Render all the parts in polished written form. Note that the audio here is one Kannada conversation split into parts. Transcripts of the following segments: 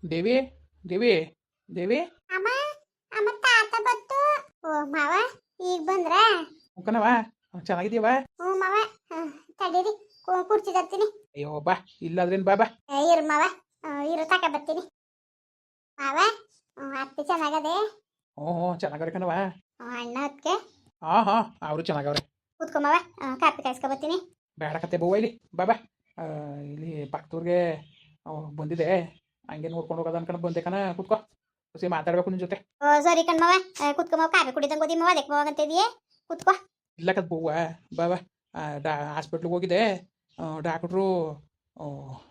ದೇವಿ ದೇವಿ ದೇವಿ ಅಮ್ಮ ಅಮ್ಮ ತಾತ ಬತ್ತು. ಓ ಮಾವ ಈಗ ಬಂದ್ರ? ಮುಖನವ ಚೆನ್ನಾಗಿದೀವ? ಹ್ಞೂ ಮಾವ. ತಡೀರಿ, ಕುರ್ಚಿ ತರ್ತೀನಿ. ಅಯ್ಯೋ ಬಾ, ಇಲ್ಲಾದ್ರೇನು ಬಾ ಬಾ. ಇರು ಮಾವ, ಇರು ತಕ ಬರ್ತೀನಿ ಮಾವ. ಅತ್ತೆ ಚೆನ್ನಾಗದೆ? ಹ್ಞೂ ಹ್ಞೂ ಚೆನ್ನಾಗವ್ರೆ ಕಣವ. ಅಣ್ಣ ಅದಕ್ಕೆ ಹಾಂ ಹಾಂ ಅವರು ಚೆನ್ನಾಗವ್ರೆ. ಕೂತ್ಕೊ ಮಾವ, ಕಾಪಿ ಕಾಯಿಸ್ಕೊ ಬರ್ತೀನಿ. ಬೇಡ ಕತೆ ಬವ್ವ ಇಲ್ಲಿ ಬಾ ಬಾ. ಇಲ್ಲಿ ಪಕ್ಕದೂರ್ಗೆ ಬಂದಿದೆ, ಹಂಗೆ ನೋಡ್ಕೊಂಡು ಹೋಗೋದು ಅನ್ಕೊಂಡು ಬಂದೆ ಕಣ. ಕೂತ್ಕೋ, ಖುಷಿ ಮಾತಾಡ್ಬೇಕು ನಿನ್ನ ಜೊತೆ. ಓ ಸರಿ ಕಣ್ ಮಾವ, ಕೂತ್ಕೊ ಮಾವ. ಕಾಪಿ ಕುಡಿದಂಗೆ ಓದಿ ಮಾವ, ಅದಕ್ಕೆ ಮಾವ ಅಂತ ಇದೆಯೇ? ಕೂತ್ಕೊ. ಇಲ್ಲ ಕತ್ ಬವ್ವ, ಬಾ ಬಾ. ಹಾಸ್ಪಿಟ್ಲಿಗೆ ಹೋಗಿದೆ. ಡಾಕ್ಟ್ರು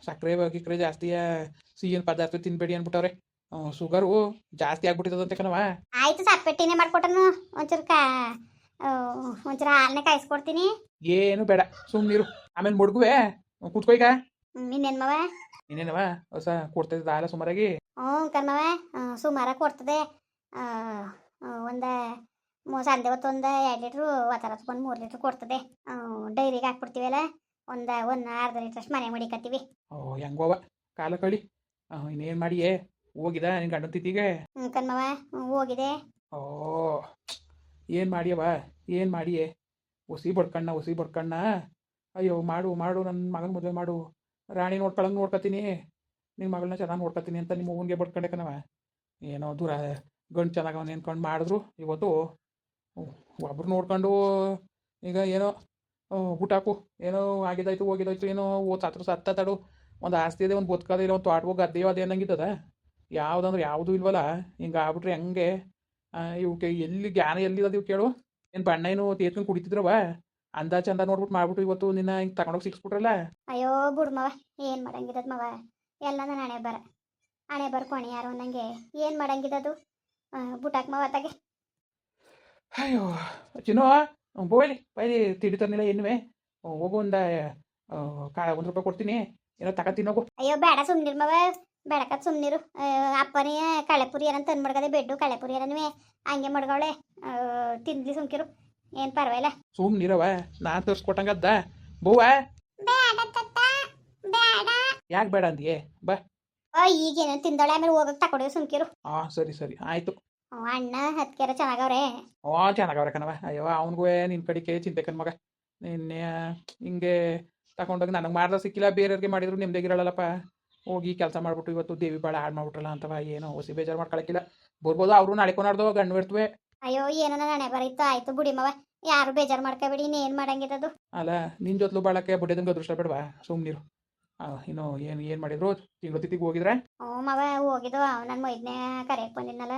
ಸಕ್ಕರೆ ಗಿಕ್ಕರೆ ಜಾಸ್ತಿಯ ಸಿಹಿನ ಪದಾರ್ಥ ತಿನ್ಬೇಡಿ ಅಂದ್ಬಿಟ್ಟವ್ರೆ. ಶುಗರು ಜಾಸ್ತಿ ಆಗ್ಬಿಟ್ಟಿದಂತೆ ಕಣವ. ಆಯ್ತು, ಸಪ್ಪೆಟ್ಟಿನೇ ಮಾಡ್ಕೊಟ್ಟನು. ಒಂಚೂರು ಒಂಚೂರು ಹಾಲನ್ನೇ ಕಾಯಿಸ್ಕೊಡ್ತೀನಿ. ಏನು ಬೇಡ, ಸುಮ್ಮನಿರು. ಆಮೇಲೆ ಮುಡ್ಗುವೆ. ಕೂತ್ಕೋ ಈಗ. ಇನ್ನೇನು ಮಾವ? ಇನ್ನೇನವ ಹೊಸ ಕೊಡ್ತೈತೆ ಹಾಲ ಸುಮಾರಾಗಿ? ಹ್ಞೂ ಕಣ್ಮವ, ಸುಮಾರಾಗಿ ಕೊಡ್ತದೆ. ಒಂದು ಸಂಜೆ ಹೊತ್ತು ಒಂದು 2 ಲೀಟ್ರು, ಒತ್ತರ ಒಂದು 3 ಲೀಟ್ರ್ ಕೊಡ್ತದೆ. ಡೈರಿಗೆ ಹಾಕ್ಬಿಡ್ತೀವಲ್ಲ, ಒಂದು ಅರ್ಧ ಲೀಟ್ರಷ್ಟು ಮನೆ ಮಡಿಕತ್ತೀವಿ. ಹೆಂಗೋವ ಕಾಲ ಕಳಿ. ಇನ್ನೇನು ಮಾಡಿಯೇ? ಹೋಗಿದ ನಿನ್ ಗಂಡನ ತಿಥಿಗೆ? ಹ್ಞೂ ಕಣ್ಮವ, ಹೋಗಿದೆ. ಓ, ಏನು ಮಾಡಿಯವ? ಏನು ಮಾಡಿಯೇ? ಹುಸಿ ಬಡ್ಕಣ್ಣ. ಅಯ್ಯೋ ಮಾಡು ಮಾಡು, ನನ್ನ ಮಗನ ಮದುವೆ ಮಾಡು. ರಾಣಿ ನೋಡ್ಕೊತೀನಿ, ನಿನ್ನ ಮಗಳನ್ನ ಚೆನ್ನಾಗಿ ನೋಡ್ಕೊತೀನಿ ಅಂತ ನಿಮ್ಮ ಅವ್ವನಿಗೆ ಬಡ್ಕೊಂಡೆ ಕಣವ. ಏನೋ ದೂರ ಗಂಡು ಚೆನ್ನಾಗವನ್ನ ಅನ್ಕೊಂಡು ಮಾಡಿದ್ರು. ಇವತ್ತು ಒಬ್ರು ನೋಡ್ಕೊಂಡು ಈಗ ಏನೋ ಊಟಾಕು ಏನೋ ಹೋಗಿದಾಯ್ತು ಏನೋ ಸತ್ತತಾಡು. ಒಂದು ಆಸ್ತಿ ಇದೆ, ಒಂದು ಬದುಕದ ಇಲ್ಲ, ಒಂದು ತೋಟವೋ ಗದ್ದೆಯೋ ಅದೇನಂಗಿದ್ದದ. ಯಾವುದಂದ್ರೆ ಯಾವುದೂ ಇಲ್ವಲ್ಲ. ಹಿಂಗೆ ಆಗ್ಬಿಟ್ರೆ ಹೆಂಗೆ? ಇವಕ್ಕೆ ಎಲ್ಲಿ ಜ್ಞಾನ ಎಲ್ಲಿರೋದು ಇವು ಕೇಳು. ಏನು ಬಣ್ಣ ಏನು ತೇಚ್ಕೊಂಡು ಕುಡಿತಿದ್ರವ? ಚಂದ ನೋಡ್ಬಿಟ್ಟು ಮಾಡ್ಬಿಟ್ಟು ಇವತ್ತು ನಿನ್ನ ಹಿಂಗೆ ತಗೊಂಡೋಗಿ ಸಿಕ್ಸ್ಬಿಟ್ರಲ್ಲ. ಅಯ್ಯೋ ಬುಡ್ ಮವ, ಏನು ಮಾಡಂಗಿದ್ದದ ಮವ? ಎಲ್ಲ ನನ್ನ ಹಣೆ ಬರ್ಕೊಣಿ ಯಾರು ಅನ್ನಂಗೆ. ಏನು ಮಾಡಂಗಿದ್ದದು? ಬುಟಾಕ್ ಮವ ತಗೆ. ಅಯ್ಯೋ ಚಿನ್ನೋ, ಬೋಯ್ಲಿ ಬೈಲಿ ತಿಡಿತಾರನಿಲ್ಲ ಎನ್ನುವೆ. ಹೋಗು, ಒಂದು ₹1 ಕೊಡ್ತೀನಿ, ಏನೋ ತಗೋತೀನೋಗು. ಅಯ್ಯೋ ಬೇಡ, ಸುಮ್ನಿರು ಮವ, ಬೇಡಕತ್ ಸುಮ್ನಿರು. ಅಪ್ಪನೇ ಕಳೆಪುರಿ ಏನಂತ ತಂದು ಮಡ್ಗದೆ, ಬೆಡ್ಡು ಕಳೆಪುರಿ ಏನನ್ನುವೆ ಹಂಗೆ ಮಡ್ಗವಳೆ. ತಿಂದ್ಲಿ ಸುಮ್ಕಿರು, ಏನು ಪರವಾಗಿಲ್ಲ. ಸುಮ್ನಿರವ, ನಾನು ತೋರಿಸ್ಕೊಟ್ಟಂಗದ್ದ ಬೋವ. ಬೇಡ ತತ್ತ, ಬೇಡ. ಯಾಕೆ ಬೇಡ ಅಂದಿಯೇ? ಬಾ. ಈಗೇನು ತಿಂದಳೆ, ಆಮೇಲೆ ಹೋಗಕ್ಕೆ ತಕೊಡೋ ಸುಮ್ಕಿರು. ಸರಿ ಆಯಿತು. ಅಣ್ಣ ಹತ್ಕೆರ ಚೆನ್ನಾಗವ್ರೆ? ಚೆನ್ನಾಗವ್ರೆ ಕಣವ. ಅಯ್ಯೋ ಅವನಿಗೂ ನಿನ್ನ ಕಡಿಕೆ ಚಿಂತೆ ಕಣ್ ಮಗ. ನಿನ್ನೆ ಹಿಂಗೆ ತಗೊಂಡೋಗಿ ನನಗೆ ಮಾಡ್ದ ಸಿಕ್ಕಿಲ್ಲ, ಬೇರೆಯವ್ರಿಗೆ ಮಾಡಿದ್ರು ನಿಮ್ದೇಗಿರಲ್ಲಪ್ಪ. ಹೋಗಿ ಕೆಲಸ ಮಾಡ್ಬಿಟ್ಟು ಇವತ್ತು ದೇವಿ ಬಾಳ ಹಾಳು ಮಾಡ್ಬಿಟ್ರಲ್ಲ ಅಂತವ. ಏನೋ ಹೊಸಿ ಬೇಜಾರು ಮಾಡ್ಕೊಳಕ್ಕಿಲ್ಲ. ಬರ್ಬೋದು, ಅವರು ನಾಳೆ ಕೊನಾರ್ದು ಗಂಡು ಬಿಡ್ತವೆ. ಅಯ್ಯೋ ಏನೋ ಹಣೆ ಬರೀತು, ಆಯ್ತು ಬಿಡಿ ಮವ, ಯಾರು ಬೇಜಾರು ಮಾಡ್ಕೋಬೇಡಿ. ಇನ್ನೇನು ಮಾಡಂಗಿದ್ದದು? ಅಲ್ಲ, ನಿನ್ನ ಜೊತೆಲು ಬಾಳಕ್ಕೆ ಬಡ್ಡೆದಂಗೆ ಅದೃಷ್ಟ ಬೇಡವಾ? ಸುಮ್ಮನಿರು. ಇನ್ನು ಏನು ಮಾಡಿದ್ರು? ತಿಂಗಳು ತಿಥಿಗೆ ಹೋಗಿದ್ರೆ? ಹ್ಞೂ ಮವ, ಹೋಗಿದ್ದು. ನನ್ನ ಮೈದನೇ ಕರೆಯಕ್ಕೆ ಬಂದಿದ್ನಲ್ಲ,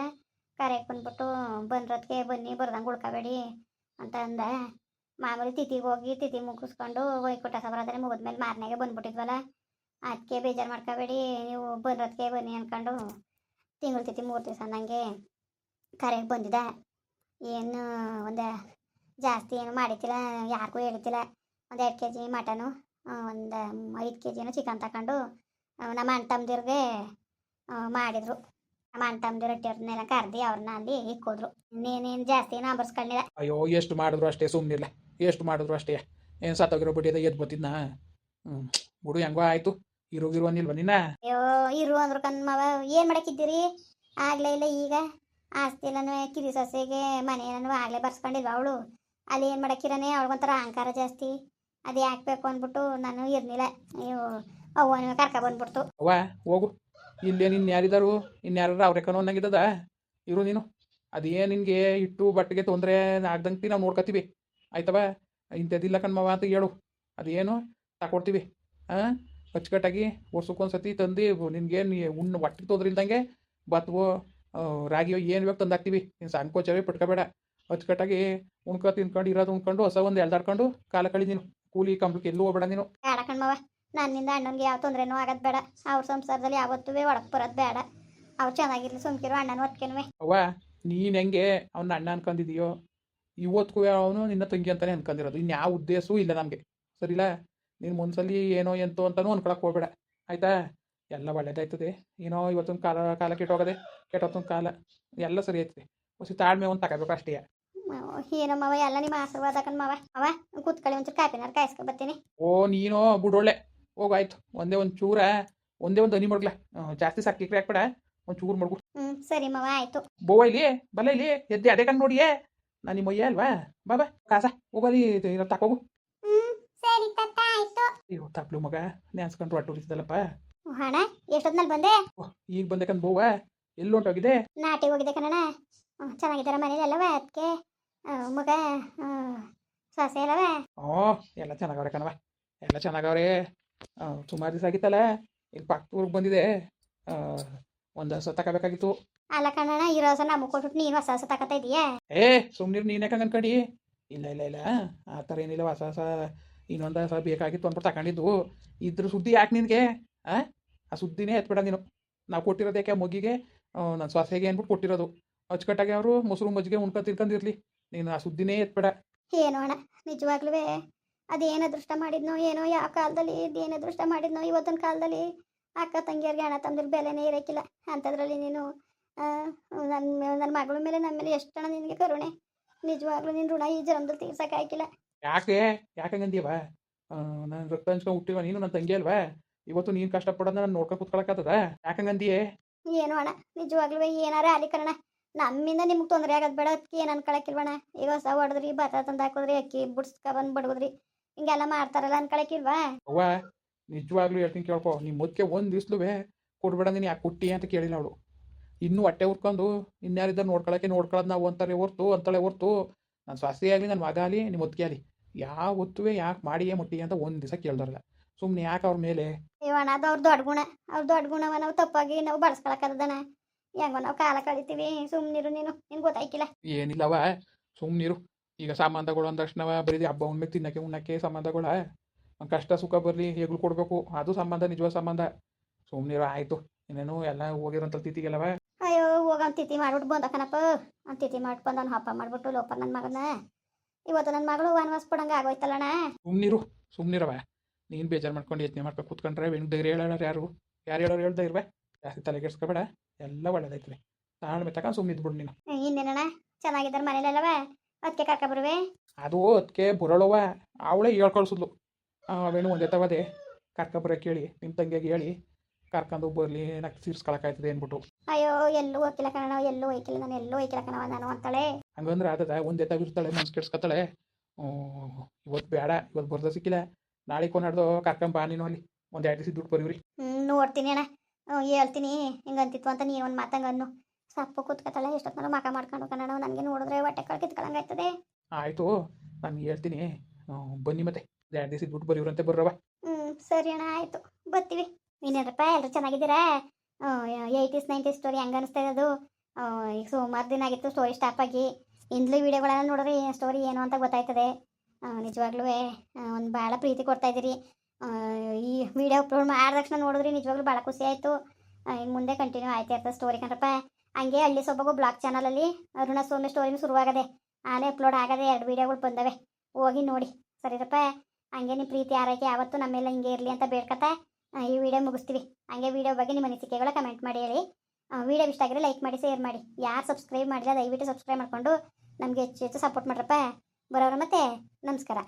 ಕರೆಯಕ್ಕೆ ಬಂದ್ಬಿಟ್ಟು ಬಂದ್ರದ್ಕೆ ಬನ್ನಿ, ಬರ್ದಂಗೆ ಉಳ್ಕೋಬೇಡಿ ಅಂತ ಅಂದ. ಮಾಮೂಲಿ ತಿಥಿಗೆ ಹೋಗಿ ತಿಥಿ ಮುಗಿಸ್ಕೊಂಡು ವೈಕುಂಠ ಸಬರಾದ್ರೆ ಮುಗಿದ್ಮೇಲೆ ಮಾರನೆಗೆ ಬಂದ್ಬಿಟ್ಟಿದ್ವಲ್ಲ, ಅದಕ್ಕೆ ಬೇಜಾರು ಮಾಡ್ಕೋಬೇಡಿ, ನೀವು ಬಂದ್ರದ್ಕೆ ಬನ್ನಿ ಅಂದ್ಕೊಂಡು ತಿಂಗಳು ತಿಥಿ 3 ದಿವಸ ನನಗೆ ಕರೆಯಕ್ಕೆ ಬಂದಿದ್ದ. ಏನು ಒಂದು ಜಾಸ್ತಿ ಏನು ಮಾಡಿತಿಲ್ಲ, ಯಾರಿಗೂ ಹೇಳ್ತಿಲ್ಲ. ಒಂದು 2 kg ಮಟನು, ಒಂದು 5 kg ಚಿಕನ್ ತಗೊಂಡು ನಮ್ಮ ಅಣ್ಣ ತಮ್ಮದಿರ್ಗೆ ಮಾಡಿದ್ರು. ನಮ್ಮ ಅಣ್ಣ ತಮ್ಮದಿರು ರೊಟ್ಟಿಯವ್ರನ್ನೆಲ್ಲ ಕರ್ದು ಅವ್ರನ್ನ ಅಲ್ಲಿ ಇಕ್ಕೋದ್ರು. ಇನ್ನೇನೇನು ಜಾಸ್ತಿ ಏನು ಅಂಬರ್ಸ್ಕೊಳ್ಳಿಲ್ಲ. ಅಯ್ಯೋ ಎಷ್ಟು ಮಾಡಿದ್ರು ಅಷ್ಟೇ, ಸುಮ್ಮನಿಲ್ಲ. ಎಷ್ಟು ಮಾಡಿದ್ರು ಅಷ್ಟೇ. ಏನು ಸತ್ತೋಗಿರೋ ಬಿಟ್ಟಿದೆ, ಎದ್ದು ಬತ್ತಿದ್ನ. ಬಿಡು, ಹೆಂಗೋ ಆಯಿತು. ಇರೋಗಿರು ಅನ್ನಿಲ್ವ ನಿನ್ನ? ಅಯ್ಯೋ ಇರು ಅಂದ್ರು ಕಣ್ಮವ, ಏನು ಮಾಡಕ್ಕಿದ್ದೀರಿ? ಆಗ್ಲೇ ಇಲ್ಲ. ಈಗ ಆಸ್ತಿ ಎಲ್ಲನೂ ಕಿರಿ ಸೊಸೆಗೆ ಮನೆ ಏನೂ ಆಗಲೇ ಬರ್ಸ್ಕೊಂಡಿಲ್ವ ಅವಳು? ಅಲ್ಲಿ ಏನು ಮಾಡಕ್ಕಿರನೇ, ಅವಳಿಗೊಂಥರ ಅಹಂಕಾರ ಜಾಸ್ತಿ. ಅದು ಯಾಕೆ ಬೇಕು ಅಂದ್ಬಿಟ್ಟು ನಾನು ಇರ್ಲಿಲ್ಲ. ಅಯ್ಯೋ ಅವ್ವನ ಕರ್ಕ ಬಂದ್ಬಿಡ್ತು. ಅವ್ವ ಹೋಗು, ಇಲ್ಲೇ ನಿನ್ನ ಯಾರಿದ್ದಾರು? ಇನ್ಯಾರು ಅವ್ರೆ ಕಣೋ ಅನ್ನಂಗಿದ್ದದ? ಇರು ನೀನು. ಅದೇನು ನಿನಗೆ ಇಟ್ಟು ಬಟ್ಟೆಗೆ ತೊಂದರೆ ಆಗ್ದಂಗೆ ನಾವು ನೋಡ್ಕೊತೀವಿ, ಆಯ್ತವ? ಇಂಥದ್ದಿಲ್ಲ ಕಣ್ಮವ ಅಂತ ಹೇಳು. ಅದೇನು ತಗೊಡ್ತೀವಿ. ಅಚ್ಚುಕಟ್ಟಾಗಿ ವರ್ಷಕ್ಕೊಂದ್ಸತಿ ತಂದು ನಿನ್ಗೇನು ಹೊಟ್ಟೆಗೆ ತೊಂದರೆ ಇಲ್ದಂಗೆ ಬತ್ವೋ ರಾಗಿಯೋ ಏನು ಬೇಕು ತಂದಾಕ್ತೀವಿ. ನೀನು ಸಂಕೋಚವೇ ಪಟ್ಕೋಬೇಡ. ಅಚ್ಚುಕಟ್ಟಾಗಿ ತಿನ್ಕೊಂಡು ಇರೋದು ಉಣ್ಕೊಂಡು ಹೊಸ ಒಂದು ಎಳ್ದಾಡ್ಕೊಂಡು ಕಾಲ ಕಳಿ ನೀನು. ಕೂಲಿ ಕಂಪ್ಲಿಕ್ಕೆ ಎಲ್ಲೂ ಹೋಗ್ಬೇಡ ನೀನು. ಬೇಡ ಕಣ್ಮವ, ನನ್ನಿಂದ ಅಣ್ಣನಿಗೆ ಯಾವ ತೊಂದರೆನೂ ಆಗೋದು ಬೇಡ. ಅವ್ರ ಸಂಸಾರದಲ್ಲಿ ಯಾವತ್ತೂ ಒಳಗೆ ಬರೋದು ಬೇಡ. ಅವ್ರು ಚೆನ್ನಾಗಿರ್ಲಿ ಸುಮ್ಕಿರು, ಅಣ್ಣನ ಹೊತ್ಕೆನುವೆ. ಅವ್ವ, ನೀನು ಹೆಂಗೆ ಅವನ್ನ ಅಣ್ಣ ಅನ್ಕೊಂಡಿದೀಯೋ, ಇವತ್ತಿಗೂ ಅವನು ನಿನ್ನ ತಂಗಿ ಅಂತಲೇ ಅನ್ಕೊಂಡಿರೋದು. ಇನ್ಯಾವ ಉದ್ದೇಶವೂ ಇಲ್ಲ ನಮಗೆ, ಸರಿಲ್ಲ? ನೀನು ಮುಂದ್ಸಲಿ ಏನೋ ಎಂತೋ ಅಂತಲೂ ಅನ್ಕೊಳಕ್ಕೆ ಹೋಗ್ಬೇಡ, ಆಯಿತಾ? ಎಲ್ಲ ಒಳ್ಳೇದಾಯ್ತದೆ. ಏನೋ ಇವತ್ತೊಂದು ಕಾಲ ಕೆಟ್ಟೋಗದೆ, ಕೆಟ್ಟೊತ್ತೊಂದು ಕಾಲ ಎಲ್ಲ ಸರಿ ಆಯ್ತದೆ. ಹೊಸ ತಾಳ್ಮೆ ಒಂದು ತಗೋಬೇಕು ಅಷ್ಟೇ. ಏನೋ ಮಾವ, ಎಲ್ಲ ನಿಮ್ಮ ಆಶೀರ್ವಾದ ಕಣ್ಮವ. ಅವ ಕೂತ್ಕೊಳ್ಳಿ, ಒಂಚೂರು ಕಾಪಿನಾರು ಕಾಯಿಸ್ಕೊ ಬರ್ತೀನಿ. ನೀನು ಬಿಡೊಳ್ಳೆ ಹೋಗಾಯ್ತು. ಒಂದೇ ಒಂದು ಚೂರ ಒಂದೇ ಒಂದು ಹನಿ ಮಡ್ಗ್ಲ ಜಾಸ್ತಿ ಸಾಕಿಕ್ರೆ ಹಾಕ್ಬೇಡ ಒಂದು ಚೂರು ಮಡ್ಗು. ಸರಿ ಮಾವ ಆಯಿತು. ಬೋವ ಇಲ್ಲಿ ಬಲ್ಲ ಇಲ್ಲಿ ಎದ್ದೆ ಅದೇ ಕಂಡು ನೋಡಿಯೇ ನಾನು ನಿಮ್ಮ ಅಯ್ಯ ಅಲ್ವಾ ಬಾ ಕಾಸ ಹೋಗಲಿ ತಕೋಗು. ಸರಿ ತಾತ ಆಯಿತು. ಅಯ್ಯೋ ತಪ್ಲು ಮಗ ನ್ಯಾನ್ಸ್ಕೊಂಡ್ರು ಅಟ್ಟು ಉಳಿಸಿದಲ್ಲಪ್ಪ. ಹಣ ಎಷ್ಟೊತ್ತಿನಲ್ಲಿ ಬಂದೆ? ಈಗ ಬಂದೆ ಕಂದು ಬೋವ ಎಲ್ಲಿ ಹೊಂಟೋಗಿದೆ? ನಾಟಿ ಹೋಗಿದೆ ಕಣಣ್ಣ. ಚೆನ್ನಾಗಿದ್ದಾರೆ ಮನೇಲಿ ಅಲ್ಲವ ಅದಕ್ಕೆ ಮಗ ಸೊಸೆ ಅಲ್ಲವ? ಎಲ್ಲ ಚೆನ್ನಾಗವ್ರೆ ಕಣವ, ಎಲ್ಲ ಚೆನ್ನಾಗವ್ರೆ. ಸುಮಾರು ದಿವಸ ಆಗಿತ್ತಲ್ಲ ಇಲ್ಲಿ ಪಕ್ಕದೂರ್ಗೆ ಬಂದಿದೆ. ಒಂದು ಹಸ ತಗೋಬೇಕಾಗಿತ್ತು. ಅಲ್ಲ ಕಣಣ್ಣ ಇರೋ ಹೊಸ ನಮಗೆ ಕೊಟ್ಬಿಟ್ಟು ನೀನು ಹೊಸ ಹೊಸ ತಗೋತಾ ಇದೀಯಾ? ಸುಮ್ಮನಿರು ನೀನು ಯಾಕೆ ಅನ್ಕಂಡು. ಇಲ್ಲ ಇಲ್ಲ ಇಲ್ಲ ಆ ಥರ ಏನಿಲ್ಲ, ಹೊಸ ಹೊಸ ಇನ್ನೊಂದು ಹೊಸ ಬೇಕಾಗಿತ್ತು ಅಂದ್ಬಿಟ್ಟು ತಗೊಂಡಿದ್ದು. ಇದ್ರ ಸುದ್ದಿ ಯಾಕೆ ನಿನಗೆ? ಆ ಸುದ್ದಿನೇ ಎತ್ಬೇಡ ನೀನು. ನಾವು ಕೊಟ್ಟಿರೋದು ಯಾಕೆ ಮಗಿಗೆ ನನ್ನ ಸೊಸೆಗೆ ಅಂದ್ಬಿಟ್ಟು ಕೊಟ್ಟಿರೋದು. ಅಚ್ಚುಕಟ್ಟಾಗಿ ಅವರು ಮೊಸರು ಮಜ್ಜಿಗೆ ಉಣ್ಕೊಂಡು ತಿನ್ಕೊಂಡಿರ್ಲಿ, ನೀನು ಆ ಸುದ್ದಿನೇ ಎತ್ಬೇಡ. ಏನೋ ಅಣ್ಣ ನಿಜವಾಗ್ಲೂ ಅದೇನು ಅದೃಷ್ಟ ಮಾಡಿದ್ನೋ ಏನೋ, ಯಾವ ಕಾಲದಲ್ಲಿ ಇದೇನು ಅದೃಷ್ಟ ಮಾಡಿದ್ನೋ ಇವತ್ತಿನ ಕಾಲದಲ್ಲಿ ಅಕ್ಕ ತಂಗಿಯರಿಗೆ ಅಣ್ಣ ತಮ್ಮದಿರ ಬೆಲೆನೇ ಇರೋಕ್ಕಿಲ್ಲ. ಅಂಥದ್ರಲ್ಲಿ ನೀನು ನನ್ನ ಮಗಳ ಮೇಲೆ ನನ್ನ ಮೇಲೆ ಎಷ್ಟು ಹಣ ನಿನಗೆ ಕರುಣೆ. ನಿಜವಾಗ್ಲೂ ನಿನ್ನ ಋಣ ಈ ಜನ್ಮದಲ್ಲಿ ತೀರ್ಸೋಕ್ಕಾಗಿಲ್ಲ. ಯಾಕಂಗಂದೀವ? ನಾನು ರಕ್ತ ಹಂಚ್ಕೊಂಡು ಹುಟ್ಟಿವ ನೀನು ನನ್ನ ತಂಗಿ ಅಲ್ವಾ? ಇವತ್ತು ನೀನು ಕಷ್ಟಪಡೋದನ್ನ ನಾನು ನೋಡ್ಕೊಂಡು ಕುತ್ಕೊಳಕ್ಕಾಗ್ತದ? ಯಾಕಂಗಂದಿಯೇ? ಏನೋ ಅಣ್ಣ ನಿಜವಾಗ್ಲೂ ಏನಾರ ಆಲಿ ಕಣ, ನಮ್ಮಿಂದ ನಿಮ್ಗೆ ತೊಂದರೆ ಆಗೋದು ಬೇಡ. ಅದಕ್ಕೆ ಏನು ಅನ್ಕೊಳಕ್ಕಿಲ್ವಣ? ಈಗ ಹೊಸ ಹೊಡೆದ್ರಿ ಭತ್ತ ತಂದು ಹಾಕಿದ್ರಿ ಅಕ್ಕಿ ಬುಡ್ಸ್ಕೊಬಂದು ಬಡಗುದ್ರಿ ಹಿಂಗೆಲ್ಲ ಮಾಡ್ತಾರಲ್ಲ ಅನ್ಕೊಳಕ್ಕಿಲ್ವಾ? ಅವ್ವ ನಿಜವಾಗ್ಲೂ ಹೇಳ್ತೀನಿ ಕೇಳ್ಕೊ, ನಿಮ್ಮ ಮುದ್ಕೆ ಒಂದು ದಿವ್ಸಲೂ ಕೊಡ್ಬೇಡ ನೀನು ಯಾಕೆ ಹುಟ್ಟಿ ಅಂತ ಕೇಳಿಲ್ಲ ಅವಳು. ಇನ್ನೂ ಹೊಟ್ಟೆ ಉರ್ಕೊಂಡು ಇನ್ಯಾರಿದ್ದ ನೋಡ್ಕೊಳ್ಳೋದು ನಾವು ಅಂತಾರೆ ಅಂತಾಳೆ ಹೊರ್ತು ನನ್ನ ಸ್ವಾಸ್ಥ್ಯ ಆಗಲಿ ನನ್ನ ಮಗ ಆಗಲಿ ನಿಮ್ಮ ಮುದ್ಕೆ ಆಗಲಿ ಯಾವ ಹೊತ್ತುವೆ ಯಾಕೆ ಮಾಡಿಯೇ ಮುಟ್ಟಿ ಅಂತ ಒಂದು ದಿವಸ ಕೇಳ್ದಾರಲ್ಲ. ಸುಮ್ಮನೆ ಯಾಕೆ ಅವ್ರ ಮೇಲೆ? ಅಣ್ಣ ಅದು ಅವ್ರ ದೊಡ್ಡ ಗುಣ, ಅವ್ರ ದೊಡ್ಡ ಗುಣವ ನಾವು ತಪ್ಪಾಗಿ ನಾವು ಬಳಸ್ಕೊಳಕ್ಕದನ ಹೆಂಗೋ ನಾವು ಕಾಲ ಕಳಿತೀವಿ. ಸುಮ್ಮನಿರು ನೀನು, ನಿನ್ಗೆ ಗೊತ್ತಾಯ್ಕಿಲ್ಲ. ಏನಿಲ್ಲವ ಸುಮ್ಮನಿರು. ಈಗ ಸಂಬಂಧಗಳು ಅಂದಕ್ಷಣವ ಬರೀ ಹಬ್ಬ ಉಣ್ಬೇಕು ತಿನ್ನಕ್ಕೆ ಉಣ್ಣಕ್ಕೆ ಸಂಬಂಧಗಳ ಕಷ್ಟ ಸುಖ ಬರಲಿ ಹೆಗ್ಲು ಕೊಡಬೇಕು, ಅದು ಸಂಬಂಧ, ನಿಜವಾದ ಸಂಬಂಧ. ಸುಮ್ಮನಿರು ಆಯಿತು. ಇನ್ನೇನು ಎಲ್ಲ ಹೋಗಿರೋಂಥ ತಿಥಿಗೆಲ್ಲವ. ಅಯ್ಯೋ ಹೋಗವ್ನು ತಿಥಿ ಮಾಡ್ಬಿಟ್ಟು ಬಂದಕನಪ್ಪ. ಅವ್ನು ತಿಥಿ ಮಾಡ್ಬಿಟ್ಟು ಬಂದು ಅವ್ನು ಹಬ್ಬ ಮಾಡ್ಬಿಟ್ಟು ಲೋಪ ನನ್ನ ಮಗನ. ಇವತ್ತು ನನ್ನ ಮಗಳು ವನವಾಸ ಪಡಂಗೆ ಆಗೋಯ್ತಲ್ಲಣ್ಣ. ಸುಮ್ಮನಿರವ ನೀನು ಬೇಜಾರು ಮಾಡ್ಕೊಂಡು ಯತ್ನೆ ಮಾಡ್ಕೊಂಡು ಕೂತ್ಕೊಂಡ್ರೆ ಧೈರ್ಯ ಹೇಳೋರು ಯಾರು ಹೇಳೋರು ಹೇಳ್ದ ಇರ್ವೆ. ಜಾಸ್ತಿ ತಲೆಗೆಡ್ಸ್ಕೊಬೇಡ, ಎಲ್ಲ ಒಳ್ಳೇದಾಯ್ತದೆ. ತಾಳ್ಮೆ ತಗೊಂಡು ಸುಮ್ಮನೆ ಇದ್ಬಿಡು ನೀನು. ಇನ್ನೇನಣ್ಣ ಚೆನ್ನಾಗಿದ್ದಾರೆ ಮನೇಲೆಲ್ಲವ? ಅದಕ್ಕೆ ಕರ್ಕ ಬರುವೆ? ಅದು ಅದಕ್ಕೆ ಬರೋಳವ ಅವಳೇ ಹೇಳ್ಕೊಳ್ಸಿದ್ಲು. ಅವೇನು ಒಂದೇ ತವದೆ ಕರ್ಕೊಬರಕ್ಕೆ ಹೇಳಿ ನಿಮ್ಮ ತಂಗಿಯಾಗಿ ಹೇಳಿ ಕರ್ಕೊಂಡು ಬರಲಿ ನಾಲ್ಕು ಸೀರ್ಸ್ಕೊಳಕಾಯ್ತದೆ ಅಂದ್ಬಿಟ್ಟು. ಅಯ್ಯೋ ಎಲ್ಲೂ ಹೋಗಿಲ್ಲ ಕಣ, ಎಲ್ಲೂ ಹೋಯ್ಕಿಲ್ಲ ನಾನು, ಎಲ್ಲೂ ಹೋಯ್ಕಿಲ್ಲ ಕಣವ ನಾನು ಅಂತಾಳೆ. ಹಂಗಂದ್ರೆ ಆದದ ಒಂದೇ ತಗಿರ್ತಾಳೆ, ಮನ್ಸು ಕೆಡ್ಸ್ಕೊತಾಳೆ. ಇವತ್ತು ಬೇಡ, ಇವತ್ತು ಬರ್ದ ಸಿಕ್ಕಿಲ್ಲ, ನಾಳೆ ಕೊನಾಡ್ದು ಕರ್ಕೊಂಬ ನೀನು ಅಲ್ಲಿ ಒಂದು 2 ದಿವಸ ದುಡ್ಡು ಬರೀವ್ರಿ. ನೋಡ್ತೀನಿ ಅಣ್ಣ, ಹೇಳ್ತೀನಿ ಹಿಂಗಂತಿತ್ತು ಅಂತ ನೀನು ಒಂದು ಮಾತಂಗನ್ನು. ಸಪ್ಪು ಕೂತ್ಕೊತಾಳೆ ಎಷ್ಟೊತ್ತ ಮಕ ಮಾಡ್ಕೊಂಡು ಕಣ, ನನಗೆ ನೋಡಿದ್ರೆ ಹೊಟ್ಟೆ ಕಳ್ ಕಿತ್ಕೊಳಂಗಾಯ್ತದೆ. ಆಯಿತು ನಾನು ಹೇಳ್ತೀನಿ, ಬನ್ನಿ ಮತ್ತೆ 2 ದಿವಸ ದುಡ್ಡು ಬರೀವ್ರಂತೆ ಬರ್ರವ. ಸರಿ ಅಣ್ಣ ಆಯಿತು ಬರ್ತೀವಿ. ಇನ್ನೇನಪ್ಪ ಎಲ್ಲರೂ ಚೆನ್ನಾಗಿದ್ದೀರಾ? 80s 90s ಸ್ಟೋರಿ ಹೆಂಗೆ ಅನಿಸ್ತಾ ಇರೋದು? ಈಗ ಸುಮಾರು ದಿನ ಆಗಿತ್ತು ಸ್ಟೋರಿ ಸ್ಟಾಪ್ ಆಗಿ. ಇಂದ್ಲೂ ವೀಡಿಯೋಗಳೆಲ್ಲ ನೋಡಿದ್ರೆ ಸ್ಟೋರಿ ಏನು ಅಂತ ಗೊತ್ತಾಯ್ತದೆ. ನಿಜವಾಗ್ಲೂ ಒಂದು ಭಾಳ ಪ್ರೀತಿ ಕೊಡ್ತಾಯಿದ್ದೀರಿ. ಈ ವಿಡಿಯೋ ಅಪ್ಲೋಡ್ ಮಾಡಿದ ತಕ್ಷಣ ನೋಡಿದ್ರಿ ನಿಜವಾಗ್ಲೂ ಭಾಳ ಖುಷಿ ಆಯಿತು. ಇನ್ನು ಮುಂದೆ ಕಂಟಿನ್ಯೂ ಆಯ್ತಾ ಇರ್ತದೆ ಸ್ಟೋರಿ ಕಣ್ರಪ್ಪ. ಹಂಗೆ ಹಳ್ಳಿ ಸೊಬಗು ಬ್ಲಾಗ್ ಚಾನಲಲ್ಲಿ ಅರುಣಸ್ವಾಮಿ ಸ್ಟೋರಿನೂ ಶುರುವಾಗದೆ, ಆಲೇ ಅಪ್ಲೋಡ್ ಆಗದೆ 2 ವೀಡಿಯೋಗಳು ಬಂದವೆ, ಹೋಗಿ ನೋಡಿ ಸರಿರಪ್ಪ. ಹಂಗೆ ನಿಮ್ಮ ಪ್ರೀತಿ ಆರೈಕೆ ಯಾವತ್ತೂ ನಮ್ಮೆಲ್ಲ ಹಿಂಗೆ ಇರಲಿ ಅಂತ ಬೇಡ್ಕತ್ತ ಈ ವಿಡಿಯೋ ಮುಗಿಸ್ತೀವಿ. ಹಂಗೆ ವಿಡಿಯೋ ಬಗ್ಗೆ ನಿಮ್ಮ ಅನಿಸಿಕೆಗಳ ಕಮೆಂಟ್ ಮಾಡಿ ಹೇಳಿ. ವಿಡಿಯೋ ಇಷ್ಟ ಆಗಿದ್ರೆ ಲೈಕ್ ಮಾಡಿ, ಶೇರ್ ಮಾಡಿ. ಯಾರು ಸಬ್ಸ್ಕ್ರೈಬ್ ಮಾಡಿಲ್ಲ ದಯವಿಟ್ಟು ಸಬ್ಸ್ಕ್ರೈಬ್ ಮಾಡಿಕೊಂಡು ನಮಗೆ ಹೆಚ್ಚು ಹೆಚ್ಚು ಸಪೋರ್ಟ್ ಮಾಡ್ರಪ್ಪ. ಬರೋರು ಮತ್ತೆ ನಮಸ್ಕಾರ.